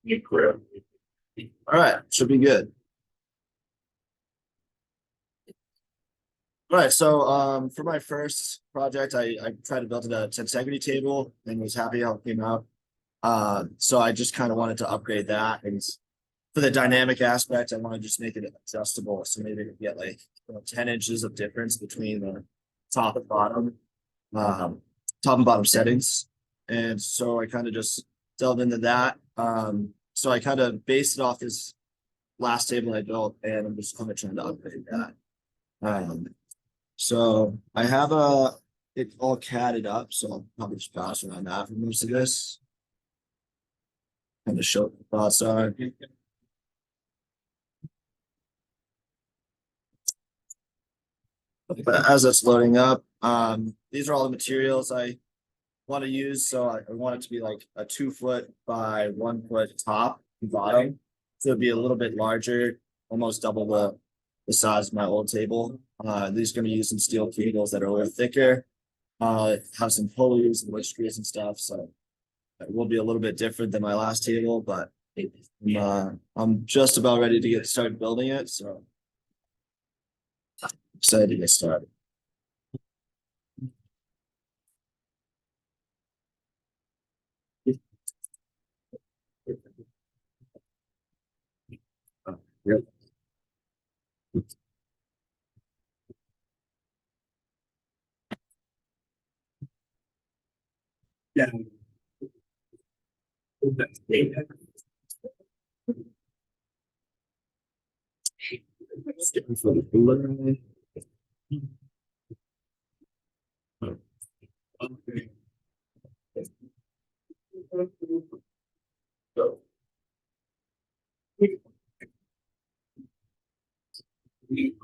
All right, should be good. All right, so for my first project, I tried to build a Tensegrity table and was happy how it came out. So I just kind of wanted to upgrade that, and for the dynamic aspect, I want to just make it adjustable. So maybe we get like 10 inches of difference between the top and bottom, um, top and bottom settings. And so I kind of just delved into that. So I kind of based it off this last table I built, and I'm just kind of trying to upgrade that. Um, so I have it all catted up, so I'll probably just pass around that for most of this. Kind of show what the thoughts are. But as it's loading up, these are all the materials I want to use. So I want it to be like a 2 foot by 1 foot top and bottom. So it'd be a little bit larger, almost double the size of my old table. These are going to use some steel cables that are a little thicker. Have some pulleys and wood screws and stuff. So it will be a little bit different than my last table, but I'm just about ready to get started building it. So excited to get started. Yep. Yeah.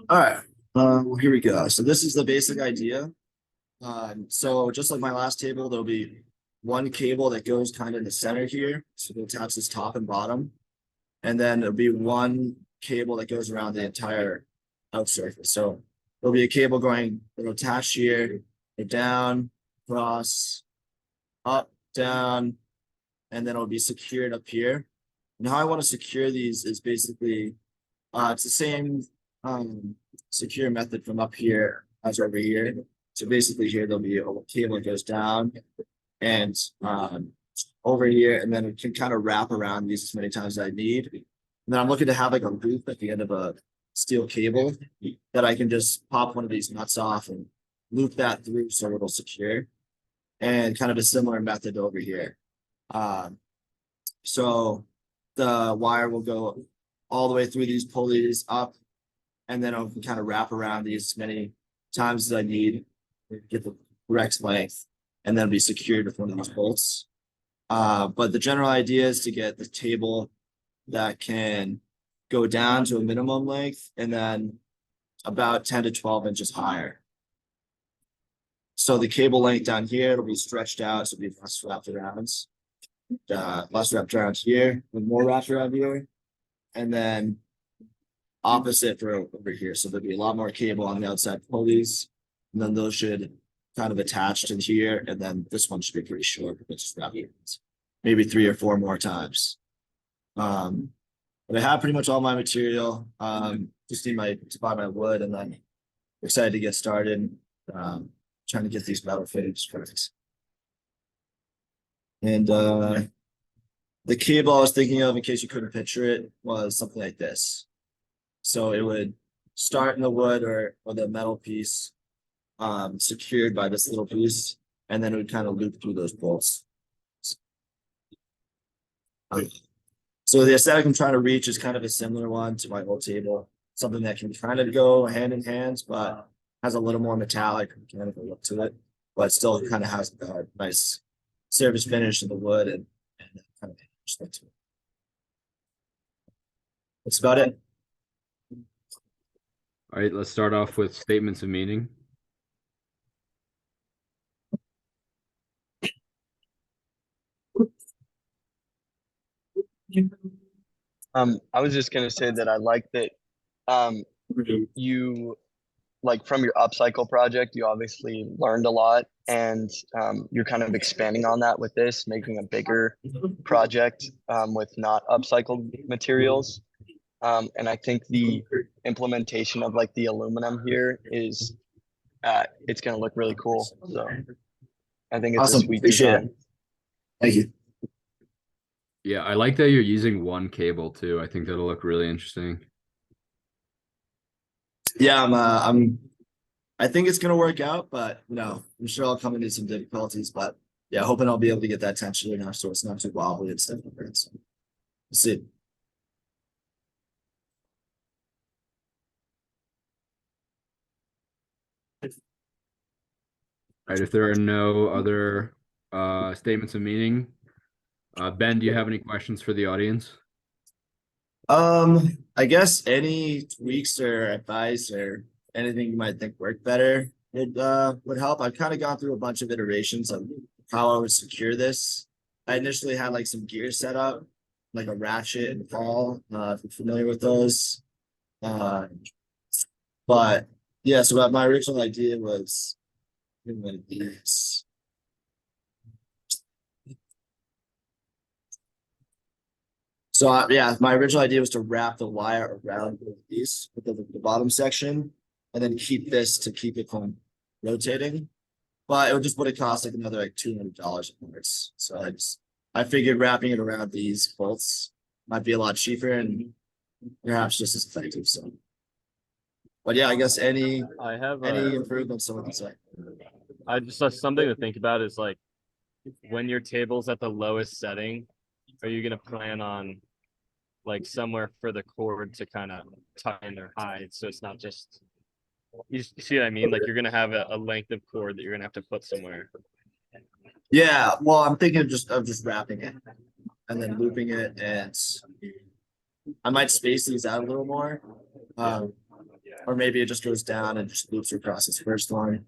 All right. Here we go. So this is the basic idea. So just like my last table, there'll be one cable that goes kind of in the center here. So it attaches top and bottom. And then there'll be one cable that goes around the entire out surface. So there'll be a cable going, it'll attach here, down, across, up, down, and then it'll be secured up here. And how I want to secure these is basically it's the same secure method from up here as over here. So basically here there'll be a cable that goes down and over here, and then it can kind of wrap around these as many times as I need. And then I'm looking to have like a loop at the end of a steel cable that I can just pop one of these nuts off and loop that through so it'll secure. And kind of a similar method over here. So the wire will go all the way through these pulleys up, and then I'll kind of wrap around these as many times as I need to get the correct length, and then be secured with one of these bolts. But the general idea is to get the table that can go down to a minimum length and then about 10 to 12 inches higher. So the cable length down here, it'll be stretched out, so it'll be less wrapped around. Less wrapped around here, with more wrapped around here. And then opposite for over here. So there'll be a lot more cable on the outside pulleys. And then those should kind of attach to here. And then this one should be pretty short, but just wrap it maybe 3 or 4 more times. But I have pretty much all my material. Just need to buy my wood, and then excited to get started. Trying to get these metal fittings perfect. And the cable I was thinking of, in case you couldn't picture it, was something like this. So it would start in the wood or the metal piece, secured by this little piece, and then it would kind of loop through those bolts. So the aesthetic I'm trying to reach is kind of a similar one to my old table, something that can kind of go hand in hand, but has a little more metallic mechanical look to it, but still kind of has a nice surface finish in the wood and kind of look to it. That's about it. All right, let's start off with statements of meaning. I was just gonna say that I like that you, like, from your upcycle project, you obviously learned a lot, and you're kind of expanding on that with this, making a bigger project with not upcycled materials. And I think the implementation of like the aluminum here is it's gonna look really cool. So I think it's a Awesome. sweet Appreciate design. it. Thank you. Yeah, I like that you're using one cable too. I think that'll look really interesting. Yeah, I think it's gonna work out, but I'm sure I'll come into some difficulties. But yeah, hoping I'll be able to get that tension enough so it's not too wobbly and stuff like that. So we'll see. All right, if there are no other statements of meaning, Ben, do you have any questions for the audience? I guess any tweaks or advice or anything you might think work better would help. I've kind of gone through a bunch of iterations of how I would secure this. I initially had like some gear set up, like a ratchet and ball, if you're familiar with those. But yeah, so my original idea was one of these. So yeah, my original idea was to wrap the wire around these with the bottom section, and then keep this to keep it from rotating. But it would have cost like another like $200 in parts. So I figured wrapping it around these bolts might be a lot cheaper and perhaps just as effective. So, but yeah, I guess any I have improvements someone can say. I just something to think about is like when your table's at the lowest setting, are you gonna plan on like somewhere for the cord to kind of tighten or hide so it's not just you see what I mean? Like you're gonna have a length of cord that you're gonna have to put somewhere. Yeah, well, I'm thinking of just wrapping it and then looping it, and I might space these out a little more. Or maybe it just goes down and just loops across this first one.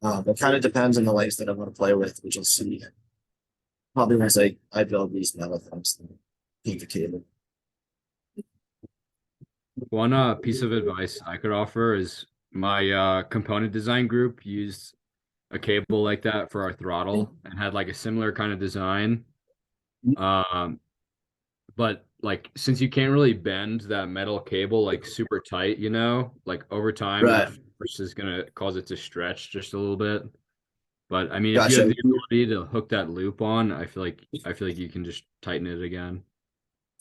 It kind of depends on the lengths that I want to play with, which you'll see. Probably once I build these metal things, paint the cable. One piece of advice I could offer is my component design group used a cable like that for our throttle and had like a similar kind of design. But like since you can't really bend that metal cable like super tight, like over time Right. the force is gonna cause it to stretch just a little bit. But I mean, if you Gotcha. have the ability to hook that loop on, I feel like you can just tighten it again.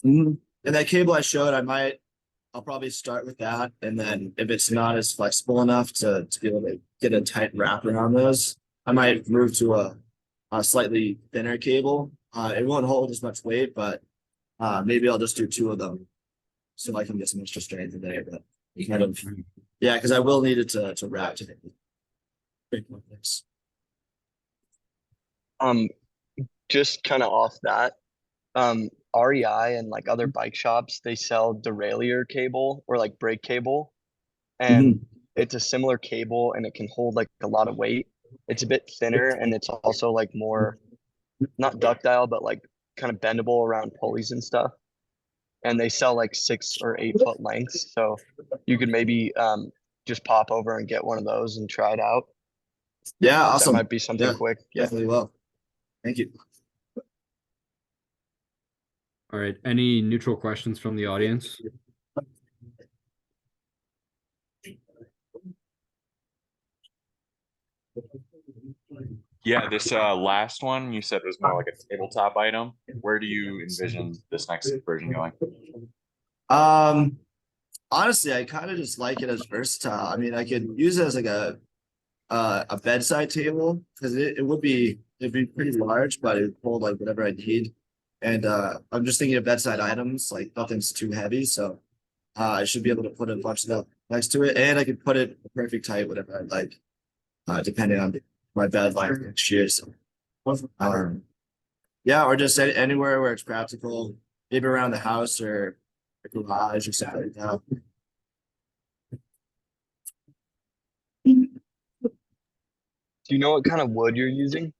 And that cable I showed, I'll probably start with that, and then if it's not as flexible enough to be able to get a tight wrap around those, I might move to a slightly thinner cable. It won't hold as much weight, but maybe I'll just do two of them so I can get some extra strength in there. But kind of, yeah, because I will need it to wrap to big things. Just kind of off that, REI and like other bike shops, they sell derailleur cable or like brake cable, and it's a similar cable and it can hold like a lot of weight. It's a bit thinner and it's also like more not ductile, but like kind of bendable around pulleys and stuff. And they sell like 6 or 8 foot lengths, so you could maybe just pop over and get one of those and try it out. Yeah, awesome. That might be something quick. Yeah. Definitely will. Thank you. All right. Any neutral questions from the audience? Yeah, this last one you said was more like a tabletop item. Where do you envision this next version going? Honestly, I kind of just like it as versatile. I mean, I could use it as like a bedside table because it'd be pretty large, but it would hold like whatever I need. And I'm just thinking of bedside items, like nothing's too heavy, so I should be able to put a bunch of stuff next to it, and I could put it perfect height, whatever I like, depending on my bed life next year. So, yeah, or just anywhere where it's practical, maybe around the house or a garage or something like that. Do you know what kind of wood you're using?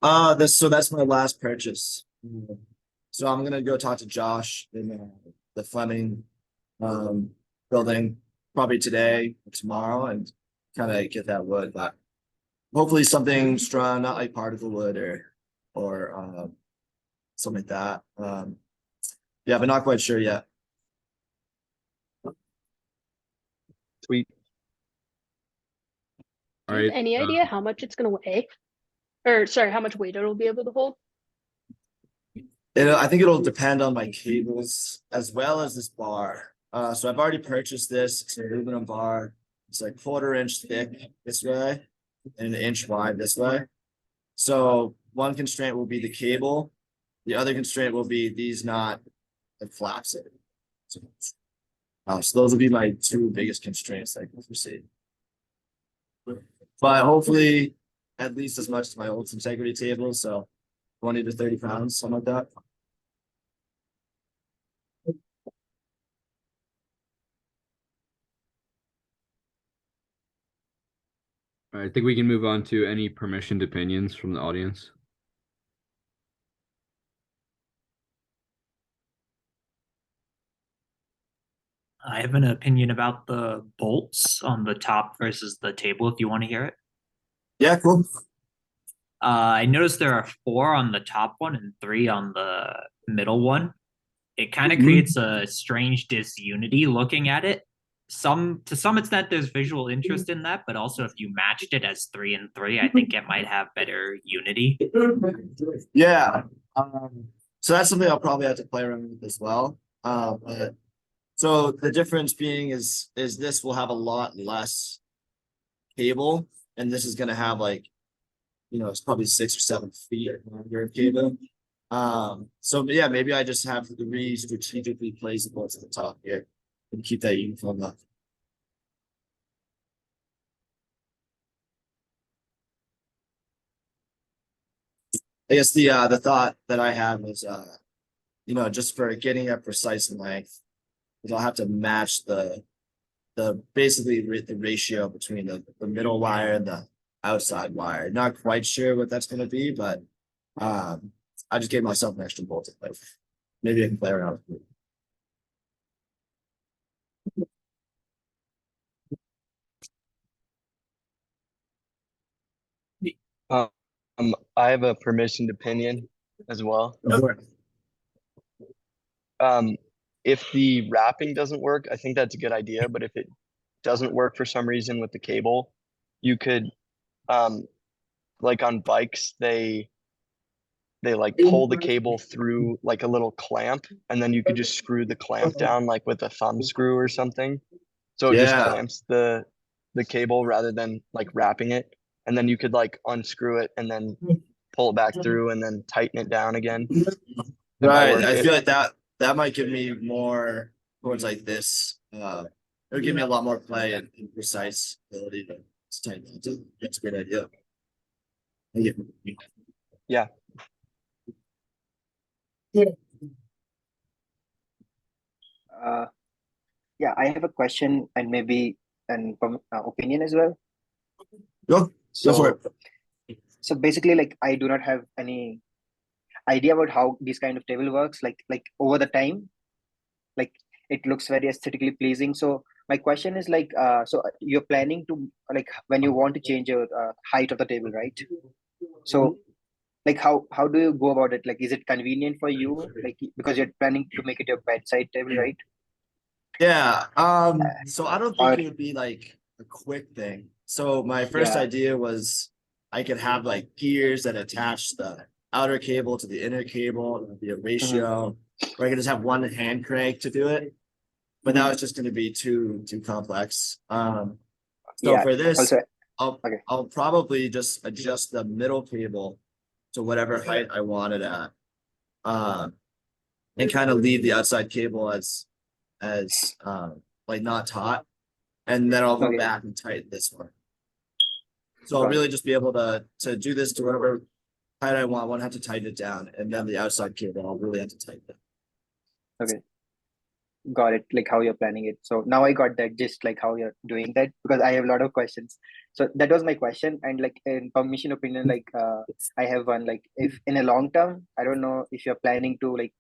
So that's my last purchase. So I'm gonna go talk to Josh in the Fleming building probably today or tomorrow and kind of get that wood. But hopefully something strong, not like particle wood or something like that. Yeah, but not quite sure yet. Sweet. All Do you have right. any idea how much it's gonna weigh? Or sorry, how much weight it'll be able to hold? I think it'll depend on my cables as well as this bar. So I've already purchased this. It's an aluminum bar. It's like 1/4 inch thick this way and 1 inch wide this way. So one constraint will be the cable. The other constraint will be these not the flaps. So those will be my two biggest constraints I can foresee. But hopefully at least as much as my old Tensegrity table, so 20 to 30 pounds, something like that. All right, I think we can move on to any permissioned opinions from the audience. I have an opinion about the bolts on the top versus the table if you want to hear it. Yeah, cool. I noticed there are 4 on the top one and 3 on the middle one. It kind of creates a strange disunity looking at it. To some extent, there's visual interest in that, but also if you matched it as 3 and 3, I think it might have better unity. Yeah. So that's something I'll probably have to play around with as well. But so the difference being is this will have a lot less cable, and this is gonna have like, it's probably 6 or 7 feet longer of cable. So yeah, maybe I just have 3 strategically placed bolts at the top here and keep that uniform up. I guess the thought that I had was just for getting a precise length, is I'll have to match the basically the ratio between the middle wire and the outside wire. Not quite sure what that's gonna be, but I just gave myself an extra bolt to play with. Maybe I can play around with it. I have a permissioned opinion as well. Go for it. If the wrapping doesn't work, I think that's a good idea, but if it doesn't work for some reason with the cable, you could, like on bikes, they like pull the cable through like a little clamp, and then you could just screw the clamp down like with a thumb screw or something. So it just Yeah. clamps the cable rather than like wrapping it. And then you could like unscrew it and then pull it back through and then tighten it down again. That might Right. work I if- feel like that might give me more towards like this. It'll give me a lot more play and precise ability to tighten it. That's a great idea. Thank you. Yeah. Yeah, I have a question and maybe an opinion as well. Go for it. So basically, like I do not have any idea about how this kind of table works. Like over the time, like it looks very aesthetically pleasing. So my question is like, so you're planning to like when you want to change your height of the table, right? So like how do you go about it? Like, is it convenient for you? Like because you're planning to make it your bedside table, right? Yeah. So I don't think Or- it would be like a quick thing. So my first Yeah. idea was I could have like gears that attach the outer cable to the inner cable. It would be a ratio, or I could just have one hand crank to do it. But that was just going to be too complex. So Yeah, for this, also I'll I'll probably just adjust the middle cable to whatever height I want it at. And kind of leave the outside cable as like not taut, and then I'll go Okay. back and tighten this one. So I'll Got it. really just be able to do this to whatever height I want. I won't have to tighten it down, and then the outside cable I'll really have to tighten it. got it, like how you're planning it. So now I got that, just like how you're doing that, because I have a lot of questions. So that was my question. And like in permission opinion, like I have one, like if in a long term, I don't know if you're planning to like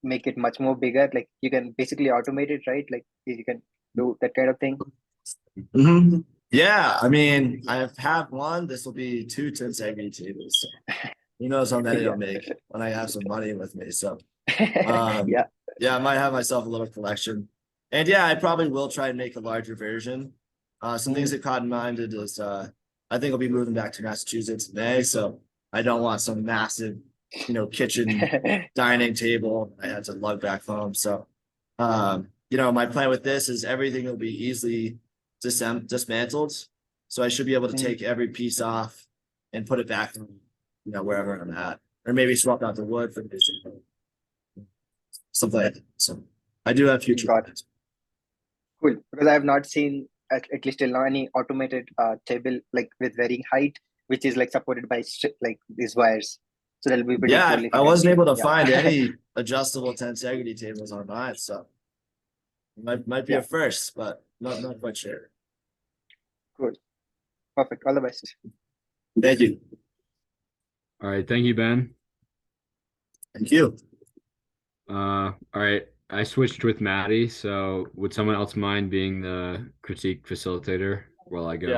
make it much more bigger, like you can basically automate it, right? Like you can do that kind of thing. Yeah, I mean, I have one. This will be 2 Tensegrity tables. So who knows how many I'll make when I have some money with me. So Yeah. yeah, I might have myself a little collection. And yeah, I probably will try and make a larger version. Some things that caught in mind is I think I'll be moving back to Massachusetts in May, so I don't want some massive, kitchen dining table I had to lug back home. So my plan with this is everything will be easily dismantled. So I should be able to take every piece off and put it back, wherever I'm at. Or maybe swap out the wood for something like that. So I do have future Got plans. Cool, because I have not seen at least till now any automated table like with varying height, which is like supported by like these wires. So that'll be pretty Yeah, cool. if I you can wasn't share. able to Yeah. find any adjustable Tensegrity tables online, so might be a first, but not quite sure. Cool. Perfect. All the best. Thank you. All right, thank you, Ben. Thank you. All right, I switched with Maddie, so would someone else mind being the critique facilitator while I go? Yeah.